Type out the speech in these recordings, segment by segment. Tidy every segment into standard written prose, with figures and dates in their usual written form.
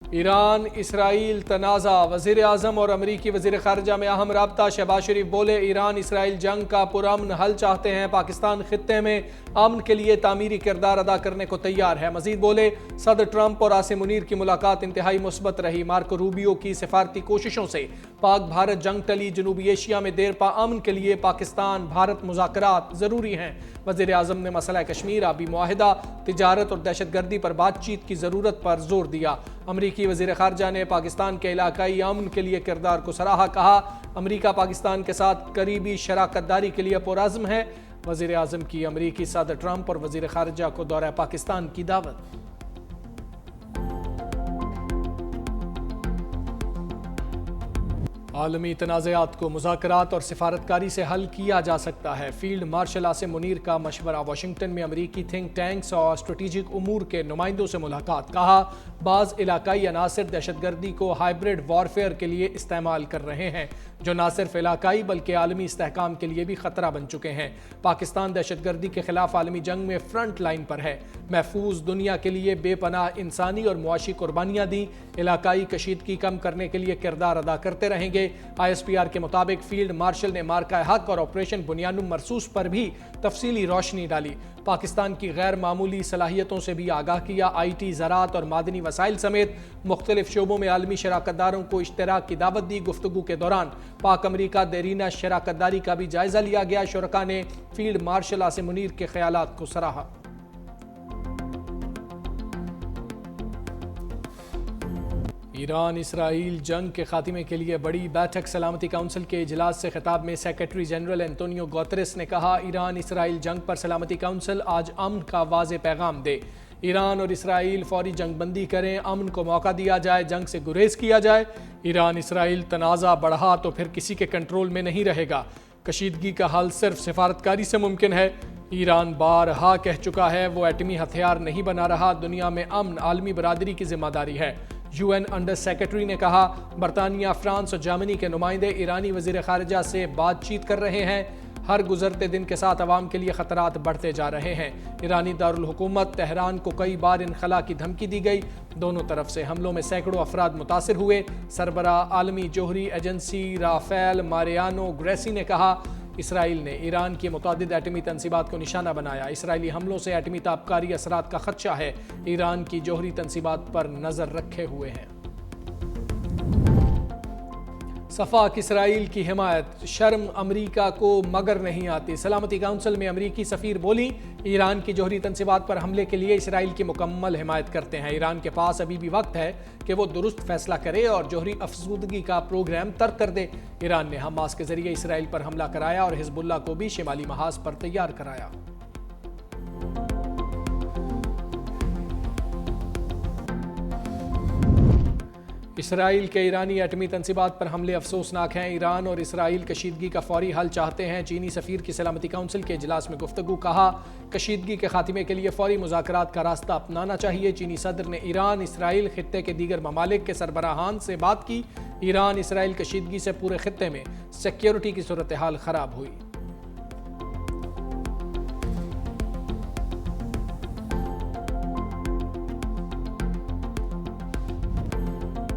ایران اسرائیل تنازع، وزیر اعظم اور امریکی وزیر خارجہ میں اہم رابطہ۔ شہباز شریف بولے ایران اسرائیل جنگ کا پرامن حل چاہتے ہیں، پاکستان خطے میں امن کے لیے تعمیری کردار ادا کرنے کو تیار ہے۔ مزید بولے صدر ٹرمپ اور عاصم منیر کی ملاقات انتہائی مثبت رہی، مارکو روبیو کی سفارتی کوششوں سے پاک بھارت جنگ ٹلی، جنوبی ایشیا میں دیر پا امن کے لیے پاکستان بھارت مذاکرات ضروری ہیں۔ وزیر اعظم نے مسئلہ کشمیر، آبی معاہدہ، تجارت اور دہشت گردی پر بات چیت کی ضرورت پر زور دیا۔ امریکی وزیر خارجہ نے پاکستان کے علاقائی امن کے لیے کردار کو سراہا، کہا امریکہ پاکستان کے ساتھ قریبی شراکت داری کے لیے پرعزم ہے۔ وزیر اعظم کی امریکی صدر ٹرمپ اور وزیر خارجہ کو دورہ پاکستان کی دعوت۔ عالمی تنازعات کو مذاکرات اور سفارتکاری سے حل کیا جا سکتا ہے، فیلڈ مارشل عاصم منیر کا مشورہ۔ واشنگٹن میں امریکی تھنک ٹینکس اور اسٹریٹجک امور کے نمائندوں سے ملاقات، کہا بعض علاقائی عناصر دہشت گردی کو ہائبرڈ وارفیئر کے لیے استعمال کر رہے ہیں، جو نہ صرف علاقائی بلکہ عالمی استحکام کے لیے بھی خطرہ بن چکے ہیں۔ پاکستان دہشت گردی کے خلاف عالمی جنگ میں فرنٹ لائن پر ہے، محفوظ دنیا کے لیے بے پناہ انسانی اور معاشی قربانیاں دیں، علاقائی کشیدگی کم کرنے کے لیے کردار ادا کرتے رہیں گے۔ آئی ایس پی آر کے مطابق فیلڈ مارشل نے مارکہ حق اور آپریشن بنیاد مرصوص پر بھی تفصیلی روشنی ڈالی، پاکستان کی غیر معمولی صلاحیتوں سے بھی آگاہ کیا، آئی ٹی، زراعت اور معدنی وسائل سمیت مختلف شعبوں میں عالمی شراکت داروں کو اشتراک کی دعوت دی۔ گفتگو کے دوران پاک امریکہ دیرینہ شراکت داری کا بھی جائزہ لیا گیا، شرکاء نے فیلڈ مارشل عاصم منیر کے خیالات کو سراہا۔ ایران اسرائیل جنگ کے خاتمے کے لیے بڑی بیٹھک، سلامتی کونسل کے اجلاس سے خطاب میں سیکریٹری جنرل انتونیو گوتریس نے کہا ایران اسرائیل جنگ پر سلامتی کونسل آج امن کا واضح پیغام دے، ایران اور اسرائیل فوری جنگ بندی کریں، امن کو موقع دیا جائے، جنگ سے گریز کیا جائے۔ ایران اسرائیل تنازع بڑھا تو پھر کسی کے کنٹرول میں نہیں رہے گا، کشیدگی کا حل صرف سفارتکاری سے ممکن ہے۔ ایران بارہا کہہ چکا ہے وہ ایٹمی ہتھیار نہیں بنا رہا، دنیا میں امن عالمی برادری کی ذمہ داری ہے۔ یو این انڈر سیکرٹری نے کہا برطانیہ، فرانس اور جرمنی کے نمائندے ایرانی وزیر خارجہ سے بات چیت کر رہے ہیں، ہر گزرتے دن کے ساتھ عوام کے لیے خطرات بڑھتے جا رہے ہیں۔ ایرانی دارالحکومت تہران کو کئی بار انخلا کی دھمکی دی گئی، دونوں طرف سے حملوں میں سینکڑوں افراد متاثر ہوئے۔ سربراہ عالمی جوہری ایجنسی رافیل ماریانو گریسی نے کہا اسرائیل نے ایران کی متعدد ایٹمی تنصیبات کو نشانہ بنایا، اسرائیلی حملوں سے ایٹمی تابکاری اثرات کا خدشہ ہے، ایران کی جوہری تنصیبات پر نظر رکھے ہوئے ہیں۔ صفاق اسرائیل کی حمایت، شرم امریکہ کو مگر نہیں آتی، سلامتی کونسل میں امریکی سفیر بولی ایران کی جوہری تنصیبات پر حملے کے لیے اسرائیل کی مکمل حمایت کرتے ہیں، ایران کے پاس ابھی بھی وقت ہے کہ وہ درست فیصلہ کرے اور جوہری افزودگی کا پروگرام ترک کر دے۔ ایران نے حماس کے ذریعے اسرائیل پر حملہ کرایا اور حزب اللہ کو بھی شمالی محاذ پر تیار کرایا۔ اسرائیل کے ایرانی ایٹمی تنصیبات پر حملے افسوسناک ہیں، ایران اور اسرائیل کشیدگی کا فوری حل چاہتے ہیں۔ چینی سفیر کی سلامتی کونسل کے اجلاس میں گفتگو، کہا کشیدگی کے خاتمے کے لیے فوری مذاکرات کا راستہ اپنانا چاہیے۔ چینی صدر نے ایران، اسرائیل، خطے کے دیگر ممالک کے سربراہان سے بات کی، ایران اسرائیل کشیدگی سے پورے خطے میں سیکیورٹی کی صورتحال خراب ہوئی۔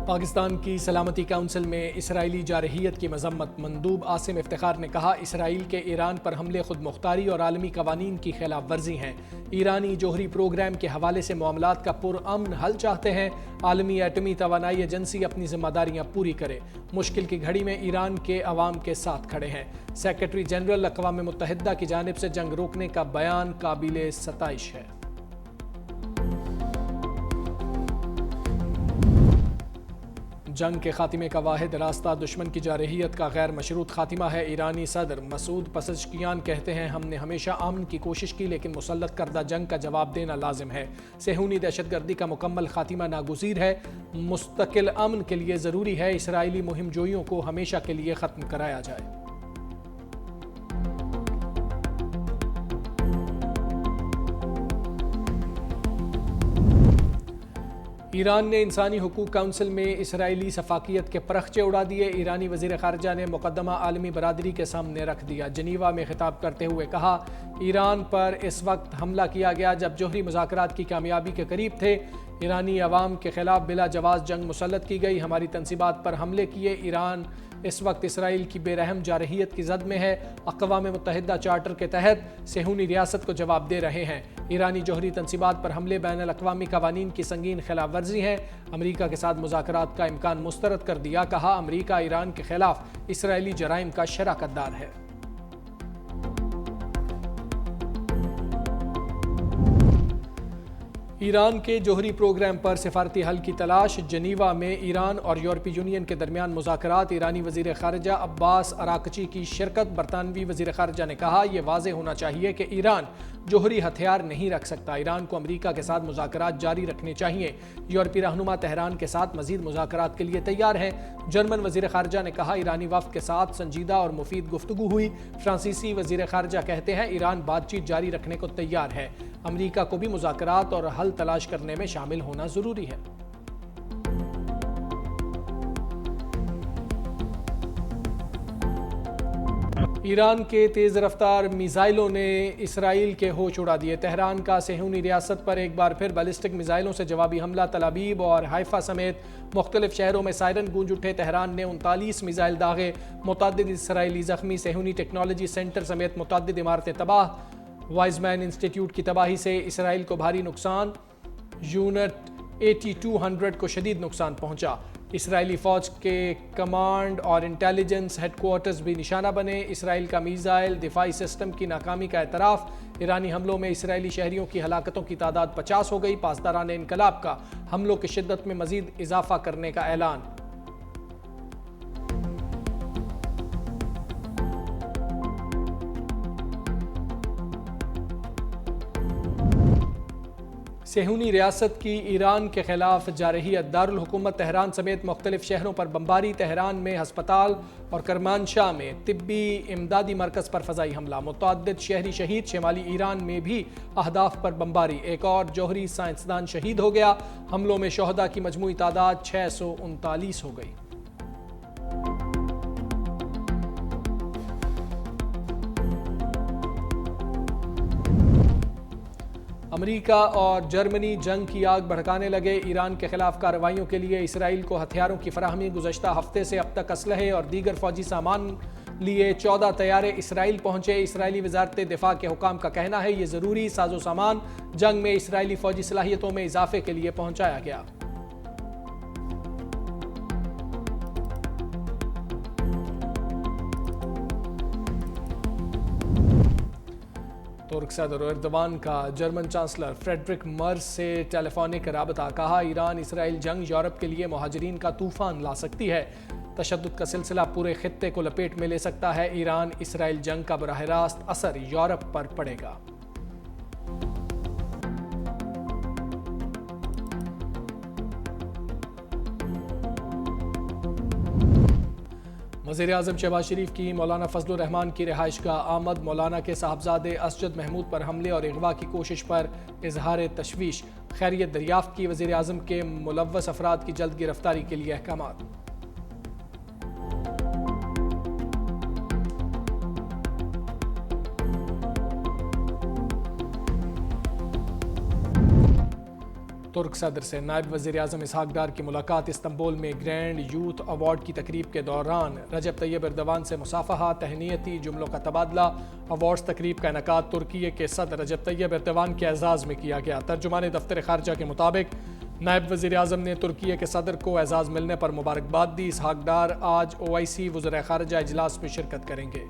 پاکستان کی سلامتی کونسل میں اسرائیلی جارحیت کی مذمت، مندوب عاصم افتخار نے کہا اسرائیل کے ایران پر حملے خود مختاری اور عالمی قوانین کی خلاف ورزی ہیں، ایرانی جوہری پروگرام کے حوالے سے معاملات کا پرامن حل چاہتے ہیں، عالمی ایٹمی توانائی ایجنسی اپنی ذمہ داریاں پوری کرے، مشکل کی گھڑی میں ایران کے عوام کے ساتھ کھڑے ہیں۔ سیکریٹری جنرل اقوام متحدہ کی جانب سے جنگ روکنے کا بیان قابل ستائش ہے۔ جنگ کے خاتمے کا واحد راستہ دشمن کی جارحیت کا غیر مشروط خاتمہ ہے، ایرانی صدر مسعود پزشکیان کہتے ہیں ہم نے ہمیشہ امن کی کوشش کی لیکن مسلط کردہ جنگ کا جواب دینا لازم ہے، صہیونی دہشت گردی کا مکمل خاتمہ ناگزیر ہے، مستقل امن کے لیے ضروری ہے اسرائیلی مہم جوئیوں کو ہمیشہ کے لیے ختم کرایا جائے۔ ایران نے انسانی حقوق کونسل میں اسرائیلی سفاکیت کے پرخچے اڑا دیے، ایرانی وزیر خارجہ نے مقدمہ عالمی برادری کے سامنے رکھ دیا، جنیوا میں خطاب کرتے ہوئے کہا ایران پر اس وقت حملہ کیا گیا جب جوہری مذاکرات کی کامیابی کے قریب تھے، ایرانی عوام کے خلاف بلا جواز جنگ مسلط کی گئی، ہماری تنصیبات پر حملے کیے، ایران اس وقت اسرائیل کی بے رحم جارحیت کی زد میں ہے، اقوام متحدہ چارٹر کے تحت صہیونی ریاست کو جواب دے رہے ہیں، ایرانی جوہری تنصیبات پر حملے بین الاقوامی قوانین کی سنگین خلاف ورزی ہے، امریکہ کے ساتھ مذاکرات کا امکان مسترد کر دیا، کہا امریکہ ایران کے خلاف اسرائیلی جرائم کا شراکت دار ہے۔ ایران کے جوہری پروگرام پر سفارتی حل کی تلاش، جنیوا میں ایران اور یورپی یونین کے درمیان مذاکرات، ایرانی وزیر خارجہ عباس اراغچی کی شرکت، برطانوی وزیر خارجہ نے کہا یہ واضح ہونا چاہیے کہ ایران جوہری ہتھیار نہیں رکھ سکتا، ایران کو امریکہ کے ساتھ مذاکرات جاری رکھنے چاہیے، یورپی رہنما تہران کے ساتھ مزید مذاکرات کے لیے تیار ہیں، جرمن وزیر خارجہ نے کہا ایرانی وفد کے ساتھ سنجیدہ اور مفید گفتگو ہوئی، فرانسیسی وزیر خارجہ کہتے ہیں ایران بات چیت جاری رکھنے کو تیار ہے، امریکہ کو بھی مذاکرات اور حل تلاش کرنے میں شامل ہونا ضروری ہے۔ ایران کے تیز رفتار میزائلوں نے اسرائیل کے ہوش اڑا دیے، تہران کا صہیونی ریاست پر ایک بار پھر بیلسٹک میزائلوں سے جوابی حملہ، تل ابیب اور حیفا سمیت مختلف شہروں میں سائرن گونج اٹھے، تہران نے 39 میزائل داغے، متعدد اسرائیلی زخمی، صہیونی ٹیکنالوجی سینٹر سمیت متعدد عمارتیں تباہ، وائز مین انسٹیٹیوٹ کی تباہی سے اسرائیل کو بھاری نقصان، یونٹ 8200 کو شدید نقصان پہنچا، اسرائیلی فوج کے کمانڈ اور انٹیلیجنس ہیڈ کوارٹرز بھی نشانہ بنے، اسرائیل کا میزائل دفاعی سسٹم کی ناکامی کا اعتراف، ایرانی حملوں میں اسرائیلی شہریوں کی ہلاکتوں کی تعداد 50 ہو گئی، پاسداران انقلاب کا حملوں کی شدت میں مزید اضافہ کرنے کا اعلان۔ صہیونی ریاست کی ایران کے خلاف جارحیت، دارالحکومت تہران سمیت مختلف شہروں پر بمباری، تہران میں ہسپتال اور کرمانشاہ میں طبی امدادی مرکز پر فضائی حملہ، متعدد شہری شہید، شمالی ایران میں بھی اہداف پر بمباری، ایک اور جوہری سائنسدان شہید ہو گیا، حملوں میں شہداء کی مجموعی تعداد 639 ہو گئی۔ امریکہ اور جرمنی جنگ کی آگ بھڑکانے لگے، ایران کے خلاف کارروائیوں کے لیے اسرائیل کو ہتھیاروں کی فراہمی، گزشتہ ہفتے سے اب تک اسلحے اور دیگر فوجی سامان لیے 14 طیارے اسرائیل پہنچے، اسرائیلی وزارت دفاع کے حکام کا کہنا ہے یہ ضروری ساز و سامان جنگ میں اسرائیلی فوجی صلاحیتوں میں اضافے کے لیے پہنچایا گیا۔ ترک صدر ایردوان کا جرمن چانسلر فریڈرک مرز سے ٹیلی فونک رابطہ، کہا ایران اسرائیل جنگ یورپ کے لیے مہاجرین کا طوفان لا سکتی ہے، تشدد کا سلسلہ پورے خطے کو لپیٹ میں لے سکتا ہے، ایران اسرائیل جنگ کا براہ راست اثر یورپ پر پڑے گا۔ وزیراعظم شہباز شریف کی مولانا فضل الرحمان کی رہائش گاہ آمد، مولانا کے صاحبزادے اسجد محمود پر حملے اور اغوا کی کوشش پر اظہار تشویش، خیریت دریافت کی، وزیراعظم کے ملوث افراد کی جلد گرفتاری کے لیے احکامات۔ ترک صدر سے نائب وزیر اعظم اسحاق ڈار کی ملاقات، استنبول میں گرینڈ یوتھ ایوارڈ کی تقریب کے دوران رجب طیب ایردوان سے مصافحہ، تہنیتی جملوں کا تبادلہ، ایوارڈز تقریب کا انعقاد ترکیے کے صدر رجب طیب ایردوان کے اعزاز میں کیا گیا۔ ترجمان دفتر خارجہ کے مطابق نائب وزیر اعظم نے ترکیے کے صدر کو اعزاز ملنے پر مبارکباد دی، اسحاق ڈار آج OIC وزرائے خارجہ اجلاس میں شرکت کریں گے۔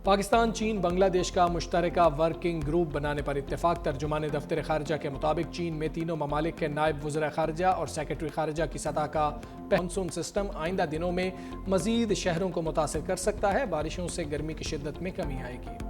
پاکستان چین بنگلہ دیش کا مشترکہ ورکنگ گروپ بنانے پر اتفاق، ترجمان دفتر خارجہ کے مطابق چین میں تینوں ممالک کے نائب وزرائے خارجہ اور سیکرٹری خارجہ کی سطح کا مانسون سسٹم آئندہ دنوں میں مزید شہروں کو متاثر کر سکتا ہے، بارشوں سے گرمی کی شدت میں کمی آئے گی۔